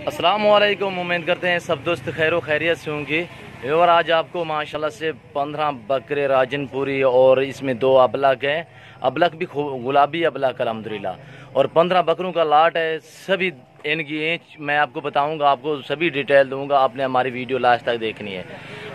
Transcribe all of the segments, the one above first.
अस्सलामुअलैकुम। उम्मीद करते हैं सब दोस्त खैर खैरियत से होंगे। और आज आपको माशाल्लाह से 15 बकरे राजनपुरी और इसमें 2 अबलक हैं। अबलक भी गुलाबी अबलक अल्हम्दुलिल्लाह और 15 बकरों का लाट है। सभी इनकी एज मैं आपको बताऊंगा, आपको सभी डिटेल दूंगा। आपने हमारी वीडियो लास्ट तक देखनी है।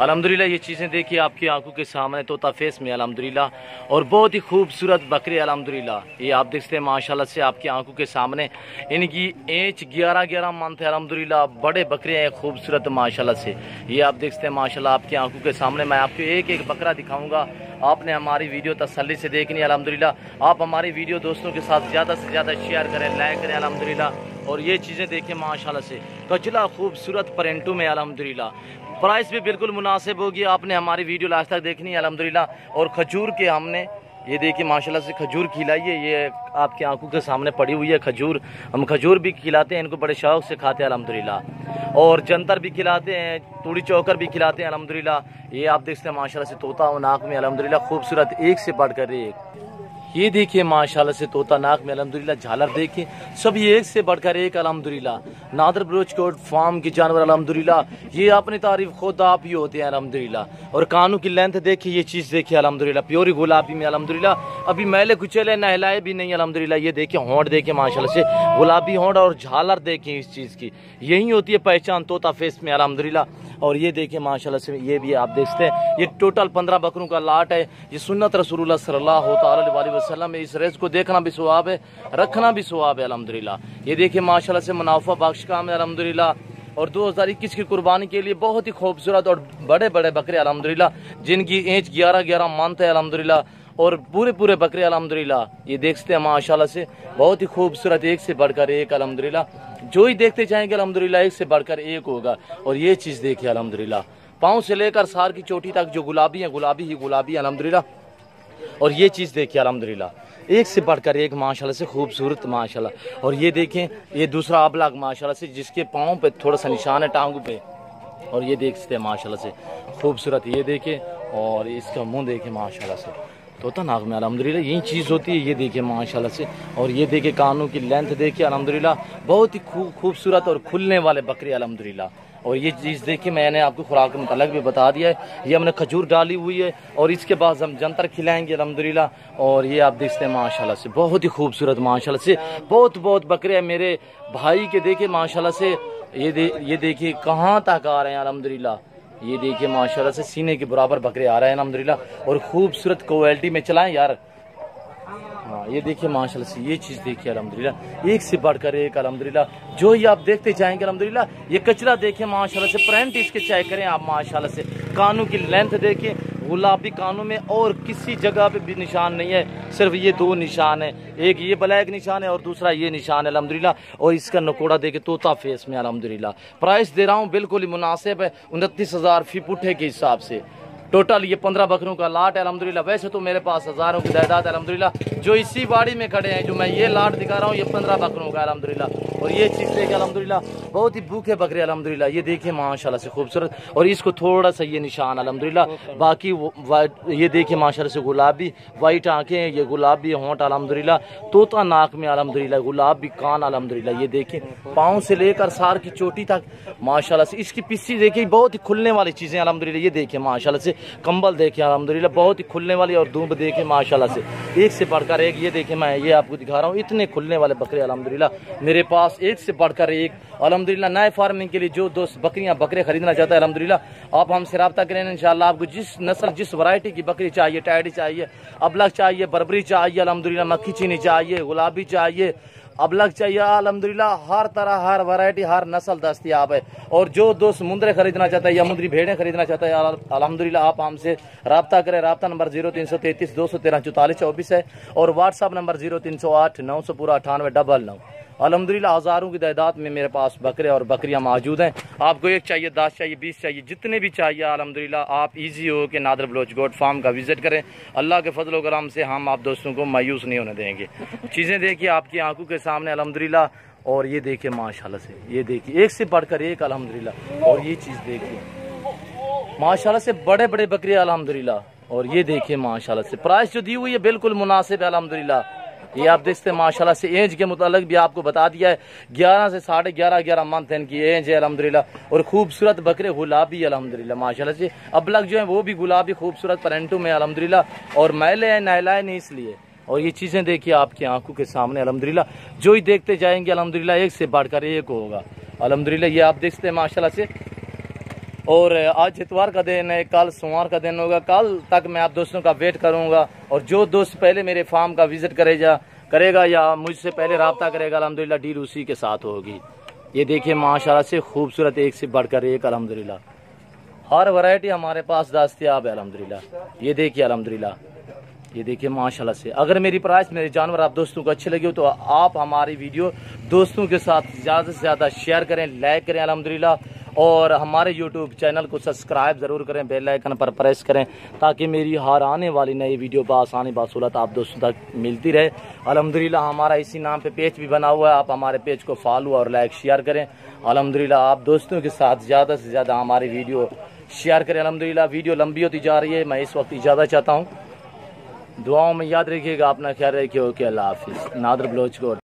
अल्हम्दुलिल्लाह ये चीज़ें देखिए आपकी आंखों के सामने तोता फेस में अल्हम्दुलिल्लाह और बहुत ही खूबसूरत बकरे अल्हम्दुलिल्लाह। ये आप देखते हैं माशाल्लाह से आपकी आंखों के सामने। इनकी एज 11 मंथ है अल्हम्दुलिल्लाह। बड़े बकरे हैं खूबसूरत माशाल्लाह से। ये आप देखते हैं माशाल्लाह आपकी आंखों के सामने। मैं आपको एक एक बकरा दिखाऊंगा। आपने हमारी वीडियो तसल्ली से देखनी है अल्हम्दुलिल्लाह। आप हमारी वीडियो दोस्तों के साथ ज़्यादा से ज़्यादा शेयर करें, लाइक करें अल्हम्दुलिल्लाह। और ये चीज़ें देखें माशाल्लाह से कचला खूबसूरत प्रिंटों में अल्हम्दुलिल्लाह। प्राइस भी बिल्कुल मुनासिब होगी। आपने हमारी वीडियो लास्ट तक देखनी है अल्हम्दुलिल्लाह। और खजूर के हमने ये देखिए माशाल्लाह से खजूर खिलाई है। ये आपकी आंखों के सामने पड़ी हुई है खजूर। हम खजूर भी खिलाते हैं, इनको बड़े शौक से खाते हैं अल्हम्दुलिल्लाह। और जंतर भी खिलाते हैं, तूड़ी चौकर भी खिलाते हैं अल्हम्दुलिल्लाह। ये आप देखते हैं माशाल्लाह से तोता और नाक में अल्हम्दुलिल्लाह खूबसूरत एक से बढ़कर एक। ये देखिए माशाल्लाह से तोता नाक में अल्हम्दुलिल्लाह। झालर देखिए सभी एक से बढ़कर एक अल्हम्दुलिल्लाह। नादर बलोचकोट फार्म के जानवर अल्हम्दुलिल्लाह। ये अपनी तारीफ खुद आप ही होते हैं अल्हम्दुलिल्लाह। और कानों की लेंथ देखिए, ये चीज़ देखिए अल्हम्दुलिल्लाह। प्योरी गुलाबी में अल्हम्दुलिल्लाह। अभी मैले कुचले नहलाए भी नहीं अल्हम्दुलिल्लाह। ये देखिए होंठ देखिए माशाल्लाह से गुलाबी होंठ और झालर देखिए। इस चीज़ की यही होती है पहचान तोता फेस में अल्हम्दुलिल्लाह। और ये देखिए माशाल्लाह से ये भी आप देखते हैं। ये टोटल 15 बकरों का लाट है। ये सुन्नत रसूलुल्लाह सल्लल्लाहु अलैहि वसल्लम में इस रेस को देखना भी सवाब है, रखना भी सवाब है अल्हम्दुलिल्लाह। ये देखिए माशाल्लाह से मुनाफा बख्श काम है अल्हम्दुलिल्लाह। और 2021 की कुर्बानी के लिए बहुत ही खूबसूरत और बड़े बड़े बकरे अल्हम्दुलिल्लाह, जिनकी एज 11 मंथ है अल्हम्दुलिल्लाह। और पूरे बकरे अल्हम्दुलिल्लाह। ये देखते हैं माशाल्लाह से बहुत ही खूबसूरत एक से बढ़कर एक अल्हम्दुलिल्लाह। जो ही देखते जाएंगे अल्हम्दुलिल्लाह एक से बढ़कर एक होगा। और ये चीज़ देखिए अल्हम्दुलिल्लाह, पाँव से लेकर सार की चोटी तक जो गुलाबी है, गुलाबी ही गुलाबी अल्हम्दुलिल्लाह। और ये चीज़ देखिए अल्हम्दुलिल्लाह एक से बढ़कर एक माशाल्लाह से खूबसूरत माशाल्लाह। और ये देखें ये दूसरा अबलग माशाल्लाह से, जिसके पाँव पे थोड़ा सा निशान है टांगों पे। और ये देखते हैं माशाल्लाह से खूबसूरत। ये देखें और इसका मुंह देखें माशाल्लाह से तोता नाक में अल्हम्दुलिल्लाह। यही चीज़ होती है। ये देखिए माशाल्लाह से। और ये देखिए कानों की लेंथ देखिए अल्हम्दुलिल्लाह। बहुत ही खूबसूरत और खुलने वाले बकरे अल्हम्दुलिल्लाह। और ये चीज़ देखिए मैंने आपको खुराक के मुतालिक भी बता दिया है। ये हमने खजूर डाली हुई है और इसके बाद हम जंतर खिलाएंगे अल्हम्दुलिल्लाह। और ये आप देखते हैं माशाल्लाह से बहुत ही खूबसूरत माशाल्लाह से बहुत बकरे हैं मेरे भाई के। देखिए माशाल्लाह से ये देखिए कहाँ तक आ रहे हैं अल्हम्दुलिल्लाह। ये देखिए माशाल्लाह से सीने के बराबर बकरे आ रहे हैं अल्हम्दुलिल्लाह। और खूबसूरत क्वालिटी में चलाएं यार। हाँ ये देखिए माशाल्लाह से ये चीज़ देखिए अल्हम्दुलिल्लाह एक से बढ़कर एक अल्हम्दुलिल्लाह। जो ही आप देखते जाएंगे अल्हम्दुलिल्लाह। ये कचरा देखिए माशाल्लाह से प्रिंट इसके चेक करें आप माशाल्लाह से। कानों की लेंथ देखिए गुलाबी कानों में और किसी जगह पे भी निशान नहीं है, सिर्फ ये 2 निशान है। एक ये ब्लैक निशान है और दूसरा ये निशान है अल्हम्दुलिल्लाह। और इसका नकोड़ा देखे तोता फेस में अल्हम्दुलिल्लाह। प्राइस दे रहा हूँ बिल्कुल ही मुनासिब है, 29,000 फी पुट्ठे के हिसाब से। टोटल ये 15 बकरों का लाट है अल्हम्दुलिल्लाह। वैसे तो मेरे पास हज़ारों की तादाद है अल्हम्दुलिल्लाह। जो इसी बाड़ी में खड़े हैं, जो मैं ये लाट दिखा रहा हूँ, ये 15 बकरों का अल्हम्दुलिल्लाह। और ये चीज़ देखिए अल्हम्दुलिल्लाह बहुत ही भूखे बकरे अल्हम्दुलिल्लाह। ये देखिए माशाल्लाह से खूबसूरत। और इसको थोड़ा सा ये निशान अल्हम्दुलिल्लाह। बाकी ये देखिए माशाल्लाह से गुलाबी वाइट आँखें, ये गुलाबी होंठ अल्हम्दुलिल्लाह। तोता नाक में अल्हम्दुलिल्लाह, गुलाबी कान अल्हम्दुलिल्लाह। ये देखिए पाँव से लेकर सार की चोटी तक माशाल्लाह से। इसकी पिस्सी देखिए बहुत ही खुलने वाली चीज़ें अल्हम्दुलिल्लाह। ये देखिए माशाल्लाह से कंबल देखिए अल्हम्दुलिल्लाह बहुत ही खुलने वाली। और दूब देखिए माशाल्लाह से एक से बढ़कर एक। ये देखिए मैं ये आपको दिखा रहा हूँ, इतने खुलने वाले बकरे अल्हम्दुलिल्लाह मेरे पास एक से बढ़कर एक अल्हम्दुलिल्लाह। नए फार्मिंग के लिए जो दोस्त बकरे खरीदना चाहता है अल्हम्दुलिल्लाह आप हमसे रब्ता करें इंशाल्लाह। आपको जिस नस्ल जिस वैरायटी की बकरी चाहिए, टैडी चाहिए, अबलग चाहिए, बर्बरी चाहिए अल्हम्दुलिल्लाह, मक्खी चीनी चाहिए, गुलाबी चाहिए, अबलग चाहिए अल्हम्दुलिल्लाह, हर तरह हर वैरायटी हर नस्ल दस्तयाब है। और जो दोस्त मुंदरे खरीदना चाहता है या मुंदरी भेड़ें खरीदना चाहता है अल्हम्दुलिल्लाह आप हमसे रब्ता करें। रब्ता नंबर 0333 213 44 24 है। और व्हाट्सअप नंबर 0308 900 पूरा 9899। अल्हम्दुलिल्लाह हज़ारों की तादाद में मेरे पास बकरे और बकरियां मौजूद हैं। आपको 1 चाहिए, 10 चाहिए, 20 चाहिए, जितने भी चाहिए अल्हम्दुलिल्लाह आप इजी हो के नादर बलोचकोट फार्म का विजिट करें। अल्लाह के फजल व करम से हम आप दोस्तों को मायूस नहीं होने देंगे। चीज़ें देखिए आपकी आंखों के सामने अल्हम्दुलिल्लाह। और ये देखिए माशाल्लाह से ये देखिए एक से बढ़कर एक अल्हम्दुलिल्लाह। और ये चीज़ देखिए माशाल्लाह से बड़े बकरे अल्हम्दुलिल्लाह। और ये देखिए माशाल्लाह से प्राइस जो दी हुई है बिल्कुल मुनासिब है अल्हम्दुलिल्लाह। ये आप देखते हैं माशाल्लाह से। एज के मुतालिक भी आपको बता दिया है, 11 से 11.5 मंथ इनकी एज है अल्हम्दुलिल्लाह। और खूबसूरत बकरे गुलाबी अल्हम्दुलिल्लाह माशाल्लाह से। अबलग जो है वो भी गुलाबी खूबसूरत परंटू में अल्हम्दुलिल्लाह, और मैले हैं नहलाए नहीं इसलिए। और ये चीज़ें देखिए आपकी आंखों के सामने अल्हम्दुलिल्लाह, जो ही देखते जाएंगे अल्हम्दुलिल्लाह एक से बढ़कर एक होगा अल्हम्दुलिल्लाह। ये आप देखते हैं माशाल्लाह से। और आज इतवार का दिन है, कल सोमवार का दिन होगा। कल तक मैं आप दोस्तों का वेट करूंगा, और जो दोस्त पहले मेरे फार्म का विजिट करेगा या मुझसे पहले रब्ता करेगा अल्हम्दुलिल्लाह, डील उसी के साथ होगी। ये देखिए माशाल्लाह से खूबसूरत एक से बढ़कर एक अल्हम्दुलिल्लाह, हर वैरायटी हमारे पास दस्तयाब है अल्हम्दुलिल्लाह। ये देखिए अल्हम्दुलिल्लाह, ये देखिए माशाल्लाह से। अगर मेरी प्राइस, मेरे जानवर आप दोस्तों को अच्छे लगे हो तो आप हमारी वीडियो दोस्तों के साथ ज़्यादा से ज़्यादा शेयर करें, लाइक करें अल्हम्दुलिल्लाह। और हमारे यूट्यूब चैनल को सब्सक्राइब ज़रूर करें, बेल आइकन पर प्रेस करें, ताकि मेरी हर आने वाली नई वीडियो बआसानी बासूलत आप दोस्तों तक मिलती रहे अल्हम्दुलिल्लाह। हमारा इसी नाम पे पेज भी बना हुआ है, आप हमारे पेज को फॉलो और लाइक शेयर करें अल्हम्दुलिल्लाह। आप दोस्तों के साथ ज़्यादा से ज़्यादा हमारी वीडियो शेयर करें अल्हम्दुलिल्लाह। वीडियो लंबी होती जा रही है, मैं इस वक्त इजाज़त चाहता हूँ। दुआओं में याद रखिएगा, अपना ख्याल रखिए। ओके, अल्लाह हाफिज़। नादर बलोच को